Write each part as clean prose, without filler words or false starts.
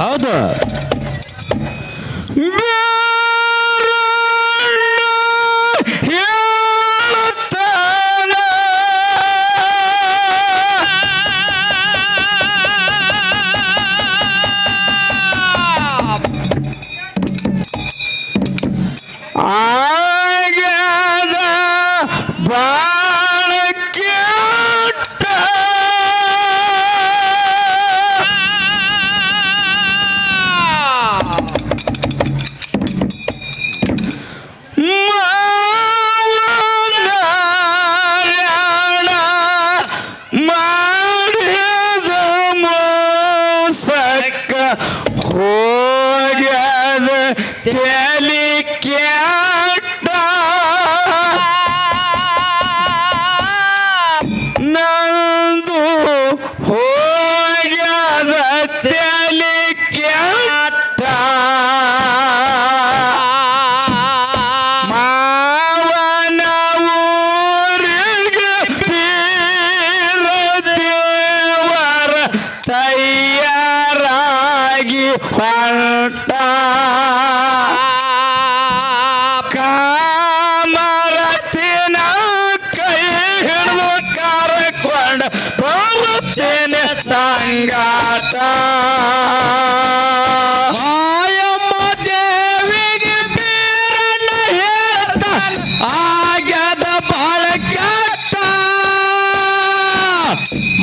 ಹೌದು. ಹೋಗ್ಯದ ತಲಿ ಕೆಟ್ಟ ನಂದು ಹೋಗ್ಯದ ತಲಿ ಕೆಟ್ಟ ಮಾವನ ಊರಿಗೆ ಬೀರ ದೇವರ ತಯ್ಯಾರಾಗಿ ಹೊಂಟ ಕಾಮರತಿನ ಕೈ ಹಿಡಿದು ಕರ್ಕೊಂಡು ಬರುತ್ತೇನೆ ಸಂಗಾಟ ಮಾಯಮ್ಮ ದೇವಿಗೆ ಬೀರಣ್ಣ ಹೇಳ್ತಾನ ಆಗ್ಯದ ಬಾಳ ಕೆಟ್ಟ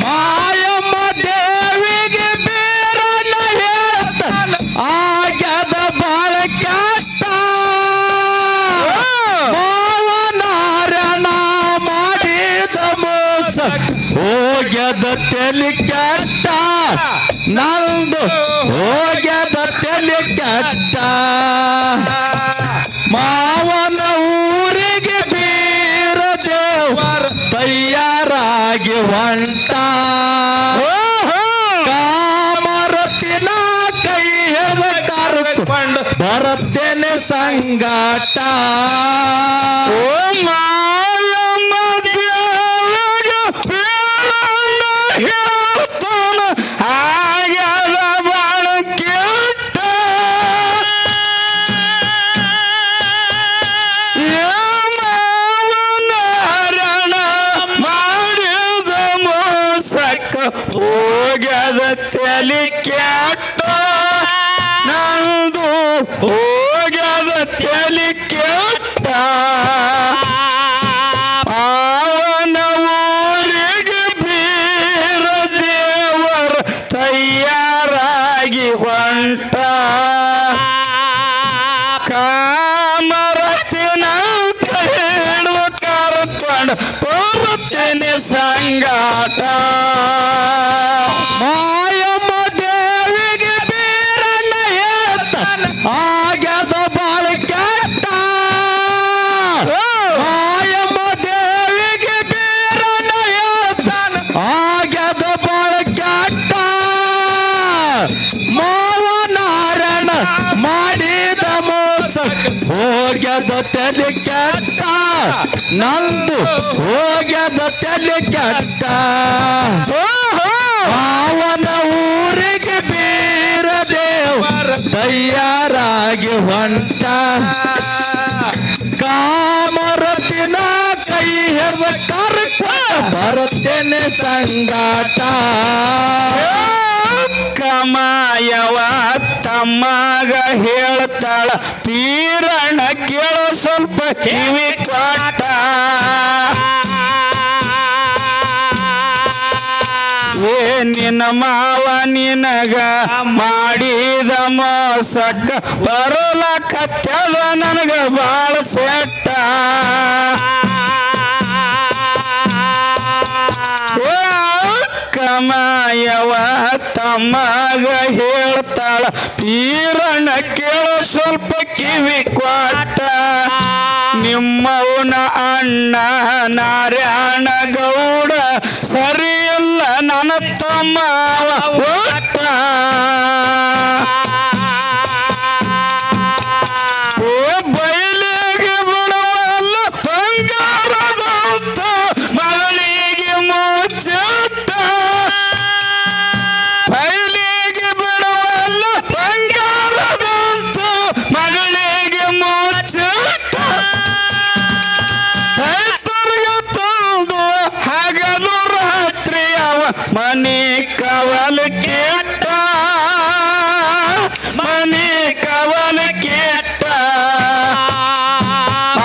ಮಾಯಮ್ಮ ದೇವಿಗೆ ಬೀರಣ್ಣ ಹೇಳ್ತಾನ ಆಗ್ಯದ ಬಾಳ ಕೆಟ್ಟ ಮಾವನಾರಣ ಮಾಡಿದ ಮೋಸ ಹೋಗ್ಯದ ತಲಿ ಕೆಟ್ಟ ನಂದು ಹೋಗ್ಯದ ತಲಿ ಕೆಟ್ಟ ಮಾವನ ಊರಿಗೆ ಬೀರ ದೇವರ ತಯ್ಯಾರಾಗಿ ಹೊಂಟ ಕಾಮರತಿನ ಕೈ ಹಿಡಿದು ಕರ್ಕೊಂಡು ಬರುತ್ತೇನೆ ಸಂಗಾಟ ಓ ಮಾಯಮ್ಮ ದೇವಿಗೆ ಬೀರಣ್ಣ ಹೇಳ್ತಾನ ಆಗ್ಯದ ಬಾಳ ಕೆಟ್ಟ ಮಾವನಾರಣ ಮಾಡಿದ ಮೋಸಕ್ಕ ಹೋಗ್ಯದ ತಲಿ ಕೆಟ್ಟ ನಂದು ಹೋಗ್ಯದ ತಲಿ ಕೆಟ್ಟ ಅವನ ಊರಿಗೆ ಬೀರ ದೇವರ ತಯ್ಯಾರಾಗಿ ಹೊಂಟ ಕಾಮರತಿನ ಕೈ ಹಿಡಿದು ಕರ್ಕೊಂಡು ಬರುತ್ತೇನೆ ಸಂಗಾಟ ಮಾಯಮ್ಮ ದೇವಿಗೆ ಬೀರಣ್ಣ ಹೇಳ್ತಾನ ಆಗ್ಯದ ಬಾಳ ಕೆಟ್ಟ ಮಾಯಮ್ಮ ದೇವಿಗೆ ಬೀರಣ್ಣ ಹೇಳ್ತಾನ ಆಗ್ಯದ ಬಾಳ ಕೆಟ್ಟ ಮಾವನಾರಣ ಮಾಡಿದ ಮೋಸ ಹೋಗ್ಯದ ತಲೆ ಕೆಟ್ಟ ನಂದು ಹೋಗ್ಯದ ತಲೆ ಕೆಟ್ಟ ಅವನ ಊರಿಗೆ ಬೀರ ದೇವರ ತಯ್ಯಾರಾಗಿ ಹೊಂಟ ಕಾಮರತಿನ ಕೈ ಹಿಡಿದು ಕರ್ಕೊಂಡು ಬರುತ್ತೇನೆ ಸಂಗಾಟ ಕಮಾಯವ ತಮ್ಮಗ ಹೇಳ್ತಾಳ ಪೀರಣ್ಣ ಕೇಳೋ ಸ್ವಲ್ಪ ಕಿವಿ ಕಾಟ ಏ ನಿನ್ನ ಮಾವ ನಿನಗ ಮಾಡಿದ ಮೋಸಕ್ಕ ಬರೋಲಕತ್ಯದ ನನಗ ಬಾಳ ಸೆಟ್ಟ ಕಮಾಯವ ತಮ್ಮಗ ಹೇಳ್ತಾಳ ಪೀರಣ್ಣ ಕೇಳೋ ಸ್ವಲ್ಪ ಕಿವಿ ಕ್ವಾಟ ನಿಮ್ಮವನ ಅಣ್ಣ ನಾರಾಯಣ ಗೌಡ ಸರಿಯಿಲ್ಲ ನನ್ನ ತಮ್ಮವ ಒಟ್ಟ ಬಯಲಿಗೆ ಬಿಡುವಲ್ಲ ಬಂಗಾರದಂತ ಮಗಳಿಗೆ ಮುಚ್ಚ ಬಯಲಿಗೆ ಬಿಡುವಲ್ಲ ಕವಲ ಕೆಟ್ಟ ಮನಿ ಕವಲ ಕೆಟ್ಟ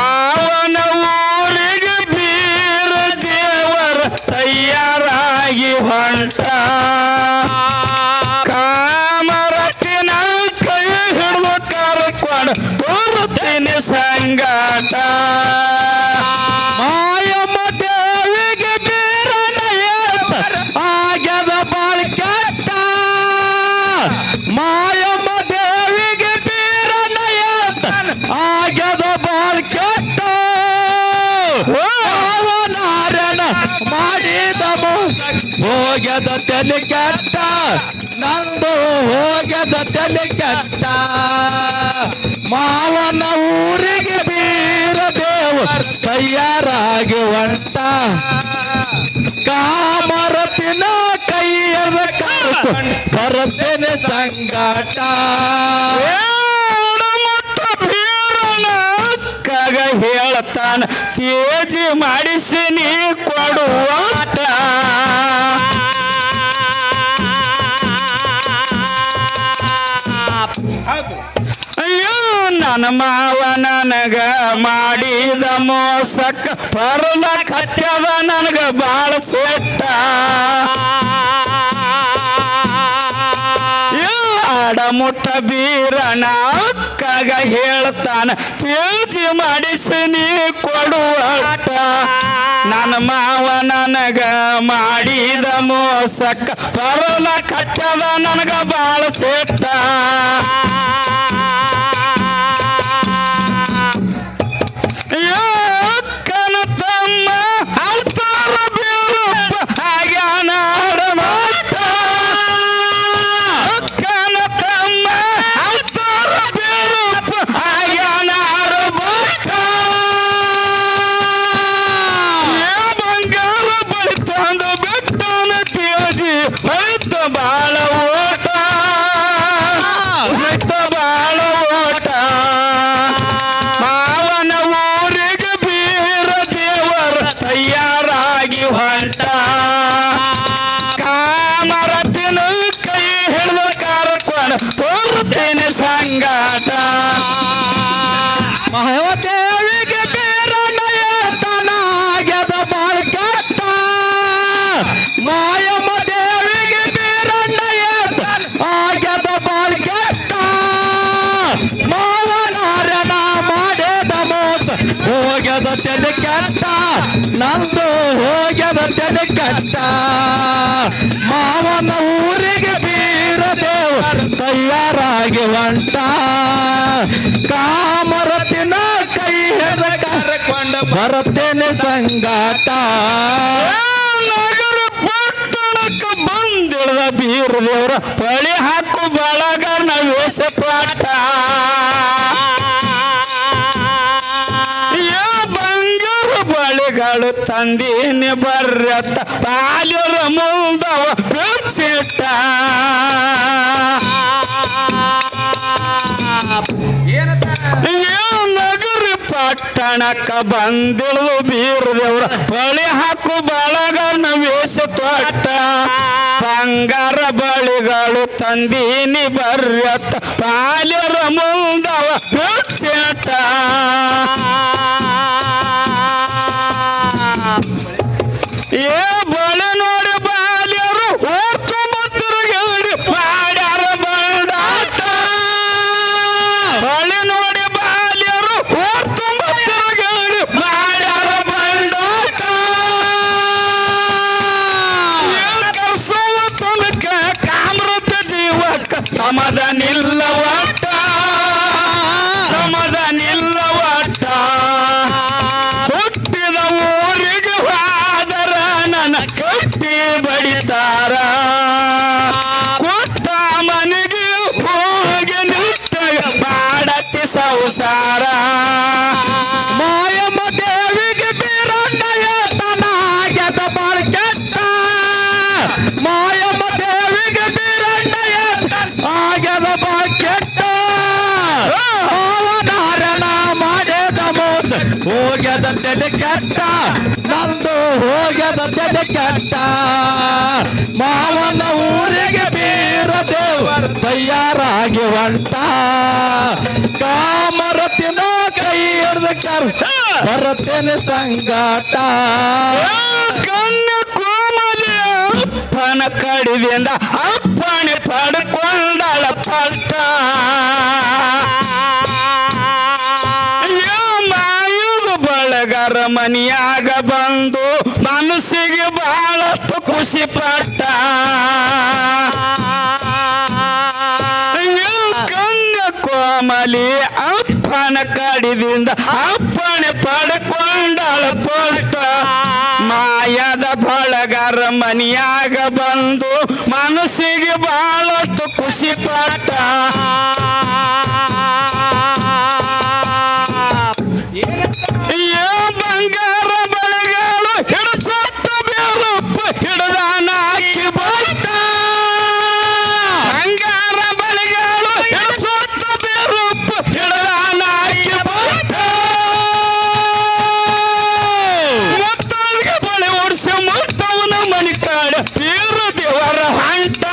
ಅವನ ಊರಿಗೆ ಬೀರ ದೇವರ ತಯಾರಾಗಿ ಹೊಂಟ ಕಾಮರತಿನ ಕೈ ಹಿಡಿದು ಕರ್ಕೊಂಡು ಬರುತ್ತೇನೆ ಸಂಗಾಟ ಮಾಯಮ್ಮ ದೇವಿಗೆ ಬೀರನ ಆಗ್ಯದ ಬಾಳ ಕೆಟ್ಟ ಮಾಯಮ್ಮ ದೇವಿಗೆ ಬೀರನ ಆಗ್ಯದ ಬಾಳ ಕೆಟ್ಟ ನಾರನ ಮಾಡಿದ ಹೋಗ್ಯದ ತಲೆ ಕೆಟ್ಟ ನಂದು ಹೋಗ್ಯದ ತಲೆ ಕೆಟ್ಟ ಮಾವನ ಊರಿಗೆ ಬೀರ ದೇವ ತಯಾರಾಗಿ ಹೊಂಟ ಕಾಮರತಿನ ಕೈಯದ ಕರ್ಕೊಂಡು ಬರುತ್ತೇನೆ ಸಂಗಾಟ ಕಗ ಹೇಳ್ತಾನ ತೇಜಿ ಮಾಡಿಸಿ ನೀ ಕೊಡುವಾಟ ಅಯ್ಯೋ ನನ್ನ ಮಾವ ನನಗ ಮಾಡಿದ ಮೋಸಕ್ಕ ಪರಲ ಕತ್ಯದ ನನಗ ಬಾಳ ಸೆಟ್ಟ ಆಡಮುಟ್ಟ ಬೀರಣ ಅಕ್ಕಗ ಹೇಳ್ತಾನ ತೇಜಿ ಮಾಡಿಸಿ ನೀ ಕೊಡುವಾಟ ನನ್ನ ಮಾವ ನನಗ ಮಾಡಿದ ಮೋಸಕ್ಕ ಪರಲ ಕತ್ಯದ ನನಗ ಬಾಳ ಸೆಟ್ಟ ಅಕ್ಕನ ತಮ್ಮ ಅಲ್ತಾರ ಬೀರಪ್ಪ ಆಗ್ಯಾನಾಡ ಮಾಟ ಅಕ್ಕನ ತಮ್ಮ ಅಲ್ತಾರ ಬೀರಪ್ಪ ಆಗ್ಯಾನಾಡ ಮಾಟ ಬಂಗಾರ ಬಳಿ ತಂದು ಬಿಟ್ಟನ ತೇಜಿ ಹೊಯ್ತ ಬಾಳ ಓಟ ಹೊಯ್ತ ಬಾಳ ಓಟ ಮಾವನ ಊರಿಗೆ ಬೀರ ದೇವರ ತಯಾರಾಗಿ ಹೊಂಟ ಕಾಮರತಿನ ಕೈ ಹಿಡಿದು ಕರ್ಕೊಂಡು ಬರುತ್ತೇನೆ ಸಂಗಾಟ ಮಹಾದೇವಿಗೆ ಬೀರನ ತನಾಗ್ಯದ ಬಾಳ ಕೆಟ್ಟ ಮಾಯಮ್ಮ ದೇವಿಗೆ ಬೀರನ ಆಗ್ಯದ ಬಾಳ ಕೆಟ್ಟ ಮಾವನಾರನ ಮಾಡಿದ ಮೋಸ ಹೋಗ್ಯದ ತಲೆ ಕೆಟ್ಟ ನಂದು ಹೋಗ್ಯದ ತಲೆ ಕೆಟ್ಟ ಮಾವನ ಊರಿಗೆ ಬೀರ ದೇವ ತಯಾರಾಗಿ ಹೊಂಟ ಕಾಮರತಿನ ಕೈ ಹಿಡಿದ ಕರ್ಕೊಂಡು ಬರುತ್ತೇನೆ ಸಂಗಾಟ ನಗರ ಪಟ್ಟಣಕ್ಕೆ ಬಂದಿಳಿದ ಬೀರ ದೇವ್ರ ಪಳಿ ಹಾಕು ಬಳಗನ ವೇಷ ಪಾಠ ಬಂಗಾರ ಬಳಿಗಳು ತಂದೀನಿ ಬರ್ರತ್ತ ಪಾಲ್ಯರ ಮುಂದವ ಬೆಚ್ಚಿಟ್ಟ ನಗರ ಪಟ್ಟಣಕ್ಕ ಬಂದಿಳಿದು ಬೀರ ದೇವ್ರ ಪಳಿ ಹಾಕು ಬಳಗನ ವೇಷ ತೊಟ್ಟ ಬಂಗಾರ ಬಳಿಗಳು ತಂದೀನಿ ಬರ್ರತ್ತ ಪಾಲ್ಯರ ಮುಂದವ ಬೆಚ್ಚಿಟ್ಟ ಬಳಿ ನೋಡಿ ಬಾಲ್ಯರು ಓದ್ಕೊಂಬತ್ತಿರುಗೇಳಿ ಮಾಡ್ಯಾರ ಬಂಡಾಟ ಬಳಿ ನೋಡಿ ಬಾಲ್ಯರು ಓದ್ಕೊಂಬತ್ತಿರುಗೇಳಿ ಮಾಡ್ಯಾರ ಬಂಡಾಟ ಕರ್ಸುವ ತನಕ ಕಾಮೃತ ಜೀವಕ್ಕ ಸಮಾಧಾನಿಲ್ಲ ಒಟ್ಟ ಸಮಾಧಾನಿಲ್ಲ ಒಟ್ಟ ಹುಟ್ಟಿದ ಊರಿಗೆ ಹೋದರ ನನ್ನ ಕಟ್ಟಿ ಬಡಿತಾರ ಕೊಟ್ಟ ಮನೆಗೆ ಹೋಗಿ ನಿಟ್ಟ ಮಾಡತಿ ಸಂಸಾರ ಮಾಯಮ್ಮ ದೇವಿಗೆ ಬೀರಣ್ಣ ತನಾಗ್ಯದ ಬಾಳ ಕೆಟ್ಟ ಮಾಯಮ್ಮ ದೇವಿಗೆ ಬೀರಣ್ಣ ಆಗ್ಯದ ಬಾಳ ಕೆಟ್ಟ ಅವನಾರಣ ಮಾಡಿದ ಮೋಸ ಹೋಗ್ಯದ ತಲೆ ಕೆಟ್ಟ ನಂದು ಹೋಗ್ಯದ ತಲೆ ಕೆಟ್ಟ ಮಾವನ ಊರಿಗೆ ಬೀರ ದೇವರ ತಯಾರಾಗಿ ಹೊಂಟ ಕಾಮರತಿನ ಕೈ ಹಿಡ್ದ ಕರ್ ಬರುತ್ತೇನೆ ಸಂಗಾಟ ಕಣ್ಣ ಕೋಮಲಿ ಅಪ್ಪನ ಕಡಿದಿಂದ ಅಪ್ಪಣೆ ಪಡ್ಕೊಂಡಳ ಪಟ್ಟ ಮಾಯುದು ಬಳಗರ ಮನಿಯಾಗ ಬಂದು ಮನಸ್ಸಿಗೆ ಬಹಳಷ್ಟು ಖುಷಿ ಪಟ್ಟ ಕಣ್ಣ ಕೋಮಲಿ ಅಪ್ಪನ ಕಡಿದಿಂದ ಅಪ್ಪಣೆ ಪಡ್ಕೊಂಡಳ ಪಟ್ಟ ಮಾಯದ ಬಳಗರ ಮನಿಯಾಗ ಬಂದು ಮನಸ್ಸಿಗೆ ಬಹಳಷ್ಟು ಖುಷಿ ಪಟ್ಟ ಬಂಗಾರ ಬಳೆಗಳು ಹಿಡಿಸತ್ತ ಬೇರಪ್ಪ ಹಿಡದಾನ ಹಾಕಿ ಬಟ್ಟ ಬಂಗಾರ ಬಳೆಗಳು ಹಿಡಿಸತ್ತ ಬೇರಪ್ಪ ಹಿಡದಾನ ಹಾಕಿ ಬಟ್ಟ ಮತ್ತವನಿಗೆ ಬಳೆ ಓಡಿಸ ಮತ್ತವನ ಮನಿ ಕಾಡ ಬೀರ ದೇವರ ಹೊಂಟ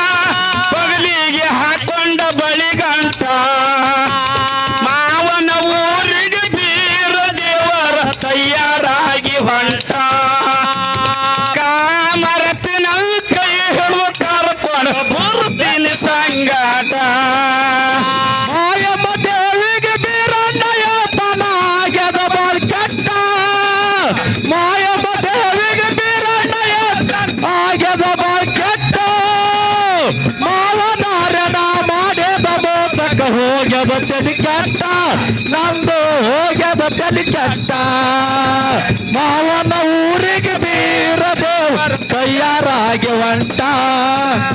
ಬಗಲಿಗೆ ಹಾಕೊಂಡ ಬಳಿಗಂಟ ಮಾವನ ಊರಿಗೆ ಬೀರ ದೇವರ ತಯಾರಾಗಿ ಹೊಂಟ ಕಾಮರತಿನ ಕೈ ಹಿಡಿದು ಕರ್ಕೊಂಡು ಬರ್ತೀನಿ ಸಂಗಾಟ ಮಾಯಮ್ಮ ದೇವಿಗೆ ಬೀರಣ್ಣಯ್ಯ ತನಾಗ್ಯದ ಬಾಳ್ ಕೆಟ್ಟ ಮಾಯಮ್ಮ ದೇವಿಗೆ ಬೀರಣ್ಣಯ್ಯ ಆಗ್ಯದ ಬಾಳ್ ಕೆಟ್ಟ ಮಾವನಾರ್ಯನ ಮಾಡಿದ ಮೋಸಕ ಹೋಗ್ಯದ ತಲೆ ಕೆಟ್ಟ ನಂದು ಹೋಗ್ಯದ ತಲೆ ಕೆಟ್ಟ ಮಾವನ ಊರಿಗೆ ಬೀರ ದೇವರ ತಯಾರಾಗಿ ಹೊಂಟ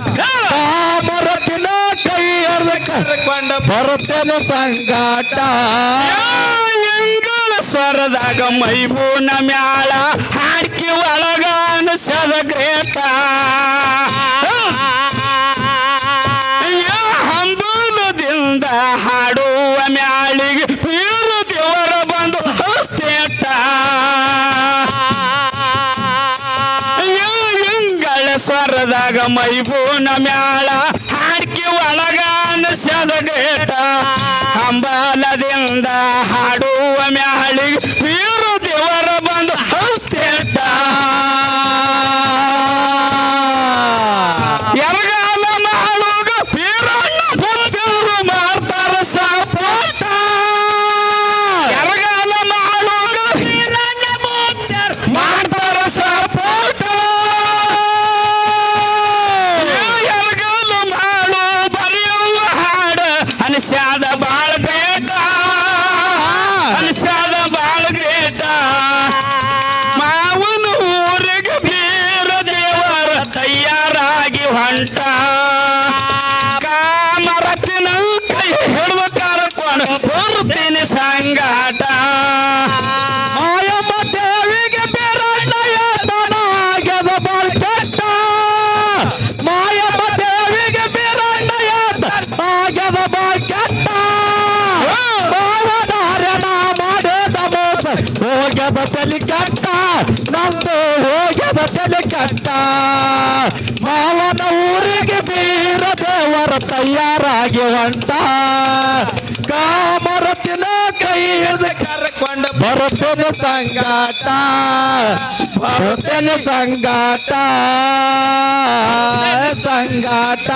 ಕಾಮರತಿನ ಕೈ ಹಿಡ್ದ ಕರ್ಕೊಂಡ ಬರುತ್ತೇನೆ ಸಂಗಾಟ ಎಂಗಳ ಸ್ವರದಾಗ ಮೈಬೂನ ಮ್ಯಾಳ ಹಾಡ್ಕಿ ಒಳಗ ಅನಿಸದ ಗ್ರೇಟ ಹಂಬಲದಿಂದ ಹಾಡುವ ಮ್ಯಾಳಿಗೆ ಬೀರ ದೇವರ ಬಂದು ಹಸ್ತೇಟ ಎಂಗಳ ಸ್ವರದಾಗ ಮೈಬೂನ ಮ್ಯಾಳ ಹಾಡ್ಕಿ ಒಳಗ ಅನಿಸದ ಗ್ರೇಟ ಹಂಬಲದಿಂದ ಹಾಡುವ ಮ್ಯಾಳಿಗೆ ಬೀರ ದೇವರ ಬಂದು ಹಸ್ತೇಟ ಎರಗಾಲ ಮಾಡುವಾಗ ಬೀರಣ್ಣ ಬಂದವರು ಮಾಡ್ತಾರ ಸಪೋಟ ಎರಗಾಲ ಮಾಡುವಾಗ ಬೀರಣ್ಣ ಮಾಡ್ತಾರ ಸಪೋಟ ಎರಗಾಲ ಮಾಡು ಬರೆಯುವ ಹಾಡು ಅನಿಸ್ಯಾದ ಬಾಳ ಗ್ರೇಟ ಅನಿಸ್ಯಾದ ಬಾಳ ಗ್ರೇಟ ಮಾವನ ಊರಿಗೆ ಬೀರ ದೇವರ ತಯಾರಾಗಿ ಹೊಂಟ ಕಾಮರತಿನ ಕೈ ಹಿಡಿದು ಕರ್ಕೊಂಡು ಬರ್ತೀನಿ ಸಂಗಾಟ ಮಾಯಮ್ಮ ದೇವಿಗೆ ಬೀರಣ್ಣಯ್ಯ ತನಾಗ್ಯದ ಬಾಳ್ ಕೆಟ್ಟ ಮಾಯಮ್ಮ ದೇವಿಗೆ ಬೀರಣ್ಣಯ್ಯ ಆಗ್ಯದ ಬಾಳ್ ಕೆಟ್ಟ ಮಾವನಾರ್ಯನ ಮಾಡಿದ ಮೋಸ ಹೋಗ್ಯದ ತಲೆ ಕೆಟ್ಟ ನಂದು ಹೋಗ್ಯದ ತಲೆ ಕೆಟ್ಟ ಮಾವನ ಊರಿಗೆ ಬೀರ ದೇವರ ತಯಾರಾಗಿ ಹೊಂಟ ಕಾಮರತಿನ ಕೈ ಹಿಡ್ದು ಕರ್ಕೊಂಡು ಬರುತ್ತೇನೆ ಸಂಗಾಟ ಬರುತ್ತೇನೆ ಸಂಗಾಟ ಸಂಗಾಟ